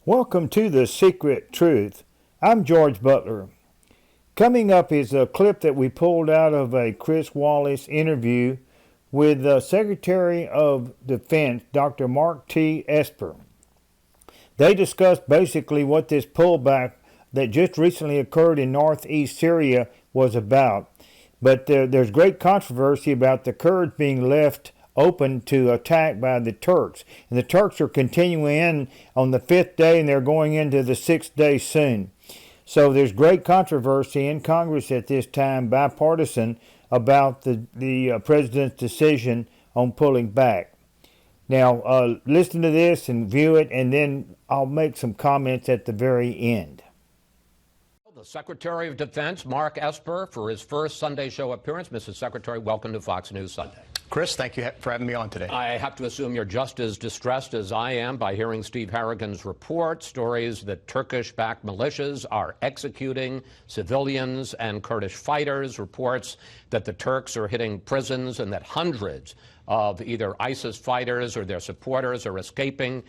Welcome to The Secret Truth. I'm George Butler. Coming up is a clip that we pulled out of a Chris Wallace interview with the Secretary of Defense, Dr. Mark T. Esper. They discussed basically what this pullback that just recently occurred in northeast Syria was about. But there's great controversy about the Kurds being left open to attack by the Turks. And the Turks are continuing in on the 5th day, and they're going into the 6th day soon. So there's great controversy in Congress at this time, bipartisan, about the president's decision on pulling back. Now, listen to this and view it, and then I'll make some comments at the very end. The Secretary of Defense, Mark Esper, for his first Sunday show appearance. Mr. Secretary, welcome to Fox News Sunday. Chris, thank you for having me on today. I have to assume you're just as distressed as I am by hearing Steve Harrigan's report, stories that Turkish-backed militias are executing civilians and Kurdish fighters, reports that the Turks are hitting prisons and that hundreds of either ISIS fighters or their supporters are escaping.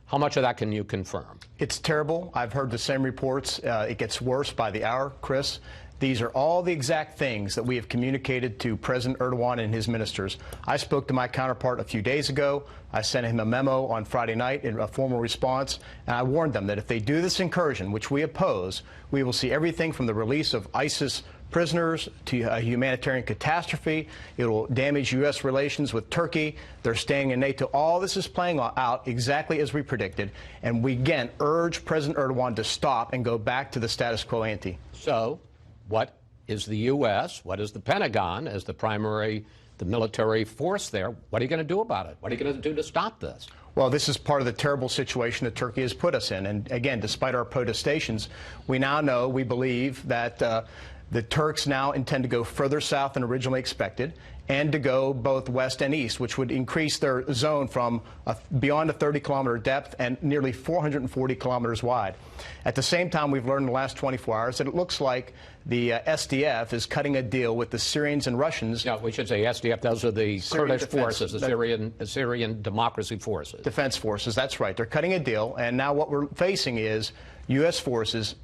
How much of that can you confirm? It's terrible. I've heard the same reports. It gets worse by the hour, Chris. These are all the exact things that we have communicated to President Erdogan and his ministers. I spoke to my counterpart a few days ago. I sent him a memo on Friday night in a formal response, and I warned them that if they do this incursion, which we oppose, we will see everything from the release of ISIS prisoners to a humanitarian catastrophe. It will damage U.S. relations with Turkey. They're staying in NATO. All this is playing out exactly as we predicted, and we again urge President Erdogan to stop and go back to the status quo ante. So, what is the U.S., what is the Pentagon as the military force there? What are you going to do about it? What are you going to do to stop this? Well, this is part of the terrible situation that Turkey has put us in. And again, despite our protestations, we now know, we believe that the Turks now intend to go further south than originally expected and to go both west and east, which would increase their zone from beyond a 30-kilometer depth and nearly 440 kilometers wide. At the same time, we've learned in the last 24 hours that it looks like the SDF is cutting a deal with the Syrians and Russians. No, we should say SDF. Those are the Kurdish forces, the Syrian democracy forces. Defense forces, that's right. They're cutting a deal, and now what we're facing is U.S. forces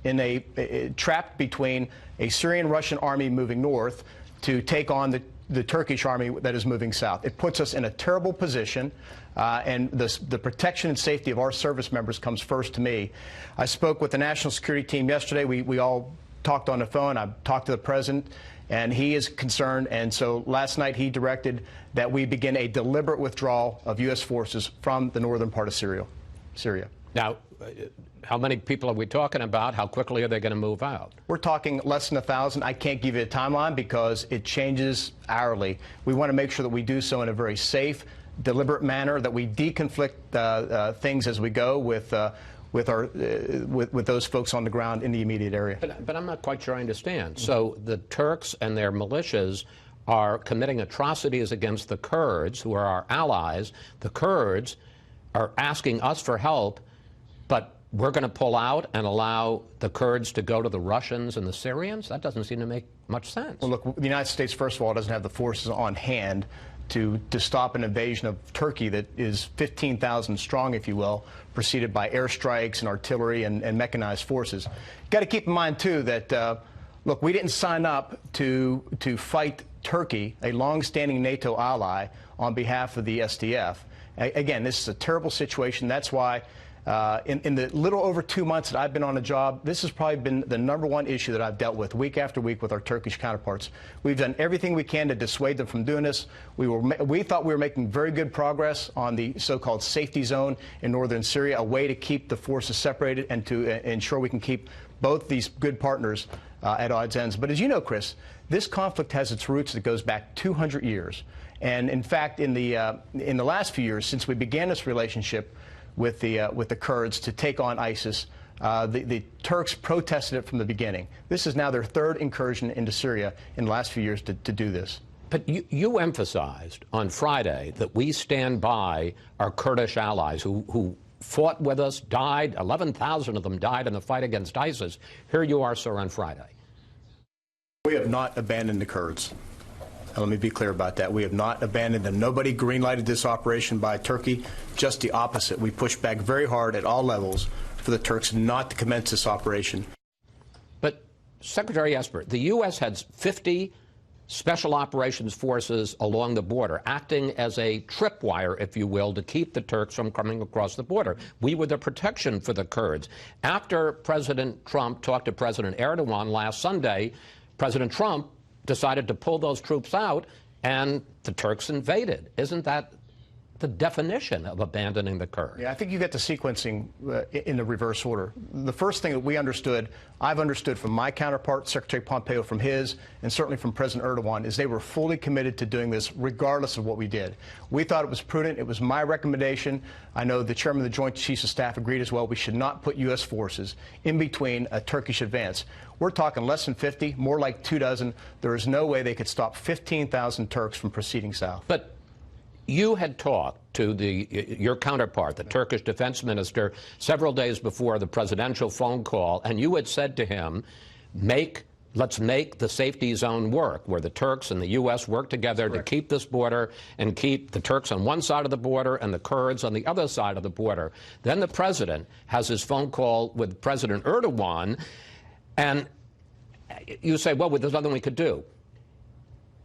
trapped between a Syrian-Russian army moving north to take on the Turkish army that is moving south. It puts us in a terrible position, and the protection and safety of our service members comes first to me. I spoke with the national security team yesterday. We all talked on the phone. I talked to the president, and he is concerned. And so last night he directed that we begin a deliberate withdrawal of U.S. forces from the northern part of Syria. Now, how many people are we talking about? How quickly are they going to move out? We're talking less than 1,000. I can't give you a timeline because it changes hourly. We want to make sure that we do so in a very safe, deliberate manner, that we deconflict things as we go with those folks on the ground in the immediate area. But I'm not quite sure I understand. So the Turks and their militias are committing atrocities against the Kurds, who are our allies. The Kurds are asking us for help, but we're going to pull out and allow the Kurds to go to the Russians and the Syrians? That doesn't seem to make much sense. Well, look, the United States, first of all, doesn't have the forces on hand to stop an invasion of Turkey that is 15,000 strong, if you will, preceded by airstrikes and artillery and mechanized forces. You've got to keep in mind, too, that, look, we didn't sign up to fight Turkey, a long-standing NATO ally, on behalf of the SDF. Again, this is a terrible situation. That's why in the little over 2 months that I've been on the job, this has probably been the #1 issue that I've dealt with week after week with our Turkish counterparts. We've done everything we can to dissuade them from doing this. We thought we were making very good progress on the so-called safety zone in northern Syria, a way to keep the forces separated and to ensure we can keep both these good partners at odds ends. But as you know, Chris, this conflict has its roots that goes back 200 years. And in fact, in the last few years, since we began this relationship with the Kurds to take on ISIS, the Turks protested it from the beginning. This is now their third incursion into Syria in the last few years to do this. But you emphasized on Friday that we stand by our Kurdish allies who fought with us, died. 11,000 of them died in the fight against ISIS. Here you are, sir, on Friday. We have not abandoned the Kurds. Let me be clear about that. We have not abandoned them. Nobody green-lighted this operation by Turkey. Just the opposite. We pushed back very hard at all levels for the Turks not to commence this operation. But, Secretary Esper, the U.S. has 50 special operations forces along the border, acting as a tripwire, if you will, to keep the Turks from coming across the border. We were the protection for the Kurds. After President Trump talked to President Erdogan last Sunday, President Trump decided to pull those troops out, and the Turks invaded. Isn't that the definition of abandoning the Kurds? Yeah, I think you get the sequencing in the reverse order. The first thing that we understood, I've understood from my counterpart, Secretary Pompeo from his, and certainly from President Erdogan, is they were fully committed to doing this regardless of what we did. We thought it was prudent. It was my recommendation. I know the chairman of the Joint Chiefs of Staff agreed as well. We should not put U.S. forces in between a Turkish advance. We're talking less than 50, more like 24. There is no way they could stop 15,000 Turks from proceeding south. But you had talked to your counterpart, the Turkish defense minister, several days before the presidential phone call, and you had said to him, let's make the safety zone work, where the Turks and the U.S. work together to keep this border and keep the Turks on one side of the border and the Kurds on the other side of the border. Then the president has his phone call with President Erdogan, and you say, well, there's nothing we could do.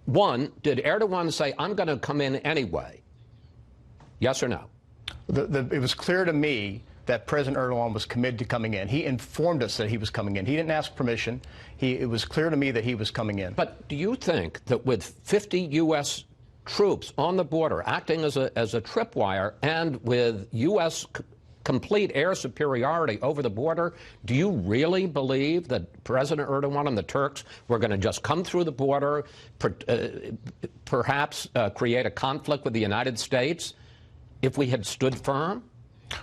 One, did Erdogan say, I'm going to come in anyway? Yes or no? It was clear to me that President Erdogan was committed to coming in. He informed us that he was coming in. He didn't ask permission. It was clear to me that he was coming in. But do you think that with 50 U.S. troops on the border acting as a tripwire and with U.S. complete air superiority over the border, do you really believe that President Erdogan and the Turks were going to just come through the border, perhaps create a conflict with the United States if we had stood firm?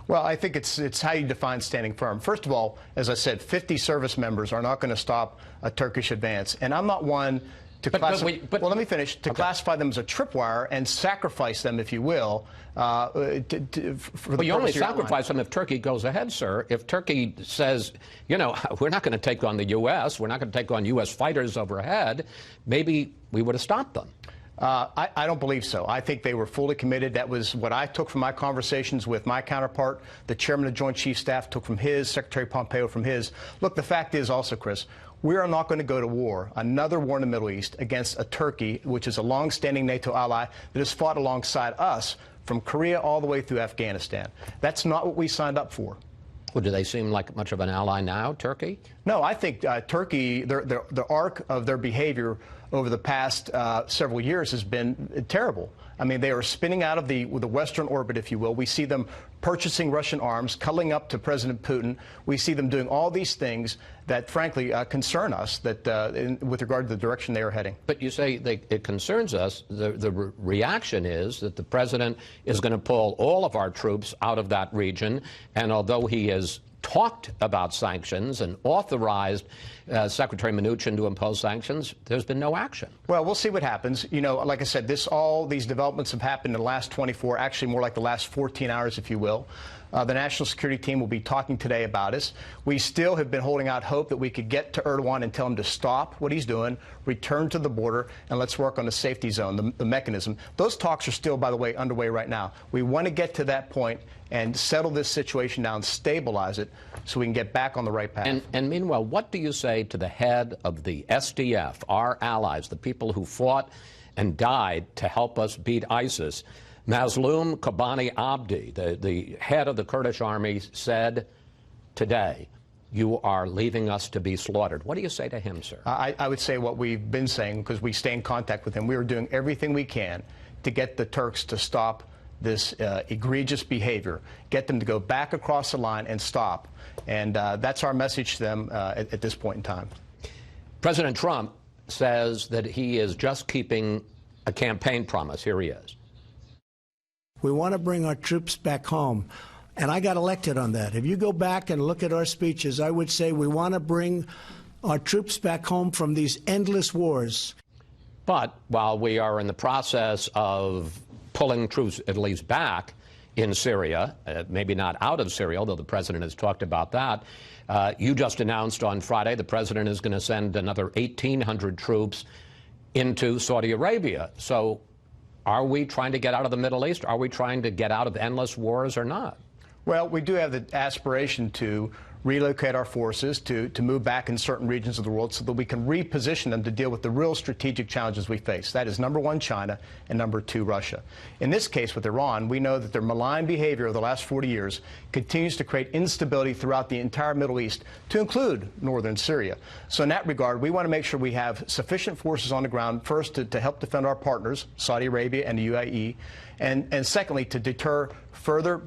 Well, I think it's how you define standing firm. First of all, as I said, 50 service members are not going to stop a Turkish advance. And I'm not one to classify, well, let me finish, to classify them as a tripwire and sacrifice them, if you will. You only sacrifice them if Turkey goes ahead, sir. If Turkey says, you know, we're not going to take on the U.S., we're not going to take on U.S. fighters overhead, maybe we would have stopped them. I don't believe so. I think they were fully committed. That was what I took from my conversations with my counterpart. The chairman of the Joint Chiefs Staff took from his, Secretary Pompeo from his. Look, the fact is also, Chris, we are not going to go to war, another war in the Middle East, against a Turkey, which is a long-standing NATO ally that has fought alongside us from Korea all the way through Afghanistan. That's not what we signed up for. Well, do they seem like much of an ally now, Turkey? No, I think Turkey, the arc of their behavior over the past several years has been terrible. I mean, they are spinning out of the Western orbit, if you will. We see them purchasing Russian arms, cuddling up to President Putin. We see them doing all these things that, frankly, concern us with regard to the direction they are heading. But you say it concerns us. The reaction is that the president is going to pull all of our troops out of that region, and although he has talked about sanctions and authorized Secretary Mnuchin to impose sanctions, there's been no action. Well, we'll see what happens. You know, like I said, all these developments have happened in the last 24, actually more like the last 14 hours, if you will. The National Security Team will be talking today about us. We still have been holding out hope that we could get to Erdogan and tell him to stop what he's doing, return to the border, and let's work on the safety zone, the mechanism. Those talks are still, by the way, underway right now. We want to get to that point and settle this situation down, stabilize it, so we can get back on the right path. And meanwhile, what do you say to the head of the SDF, our allies, the people who fought and died to help us beat ISIS? Mazloum Kobani Abdi, the head of the Kurdish army, said today, you are leaving us to be slaughtered. What do you say to him, sir? I would say what we've been saying, because we stay in contact with him. We are doing everything we can to get the Turks to stop this egregious behavior, get them to go back across the line and stop. And that's our message to them at this point in time. President Trump says that he is just keeping a campaign promise. Here he is. We want to bring our troops back home. And I got elected on that. If you go back and look at our speeches, I would say we want to bring our troops back home from these endless wars. But while we are in the process of pulling troops at least back in Syria, maybe not out of Syria, although the president has talked about that, you just announced on Friday the president is going to send another 1,800 troops into Saudi Arabia. So are we trying to get out of the Middle East? Are we trying to get out of endless wars or not? Well, we do have the aspiration to relocate our forces, to move back in certain regions of the world so that we can reposition them to deal with the real strategic challenges we face. That is number one, China, and number two, Russia. In this case with Iran, we know that their malign behavior over the last 40 years continues to create instability throughout the entire Middle East, to include northern Syria. So in that regard, we want to make sure we have sufficient forces on the ground, first to help defend our partners, Saudi Arabia and the UAE, and secondly, to deter further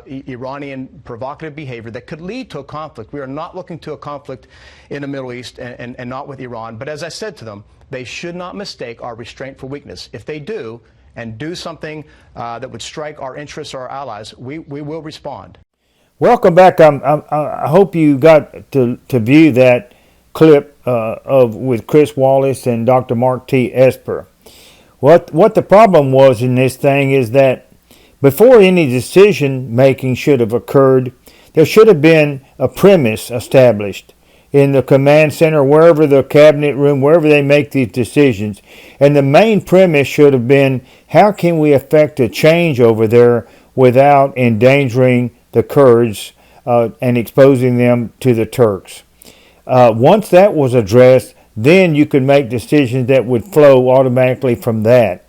Iranian provocative behavior that could lead to a conflict. We are not looking to a conflict in the Middle East and not with Iran. But as I said to them, they should not mistake our restraint for weakness. If they do, and do something that would strike our interests or our allies, we will respond. Welcome back. I hope you got to view that clip with Chris Wallace and Dr. Mark T. Esper. What the problem was in this thing is that before any decision making should have occurred, there should have been a premise established in the command center, wherever the cabinet room, wherever they make these decisions. And the main premise should have been, how can we effect a change over there without endangering the Kurds and exposing them to the Turks? Once that was addressed, then you could make decisions that would flow automatically from that.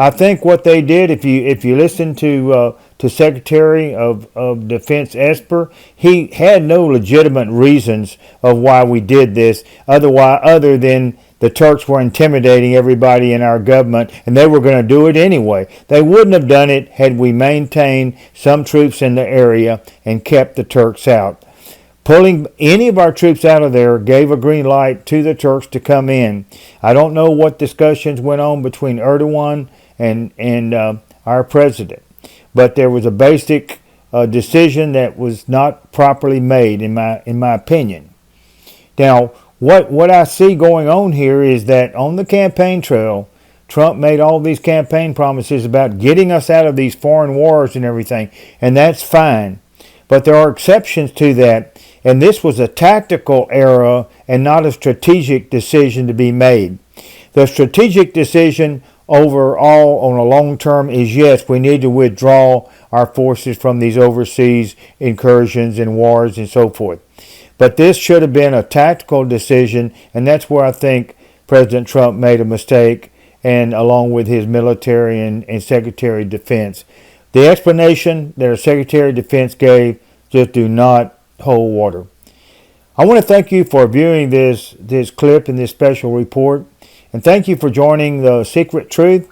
I think what they did, if you listen to Secretary of Defense Esper, he had no legitimate reasons of why we did this, other than the Turks were intimidating everybody in our government, and they were going to do it anyway. They wouldn't have done it had we maintained some troops in the area and kept the Turks out. Pulling any of our troops out of there gave a green light to the Turks to come in. I don't know what discussions went on between Erdogan and our president, but there was a basic decision that was not properly made, in my opinion. Now, what I see going on here is that on the campaign trail, Trump made all these campaign promises about getting us out of these foreign wars and everything, and that's fine. But there are exceptions to that. And this was a tactical error and not a strategic decision to be made. The strategic decision overall on a long term is, yes, we need to withdraw our forces from these overseas incursions and wars and so forth. But this should have been a tactical decision, and that's where I think President Trump made a mistake, and along with his military and Secretary of Defense. The explanation that our Secretary of Defense gave just do not hold water. I want to thank you for viewing this clip and this special report, and thank you for joining The Secret Truth.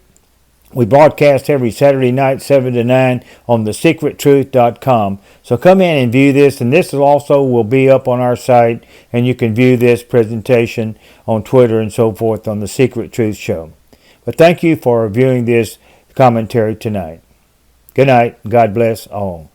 We broadcast every Saturday night 7 to 9 on thesecrettruth.com. So come in and view this, and this also will be up on our site, and you can view this presentation on Twitter and so forth on The Secret Truth Show. But thank you for viewing this commentary tonight. Good night. God bless all.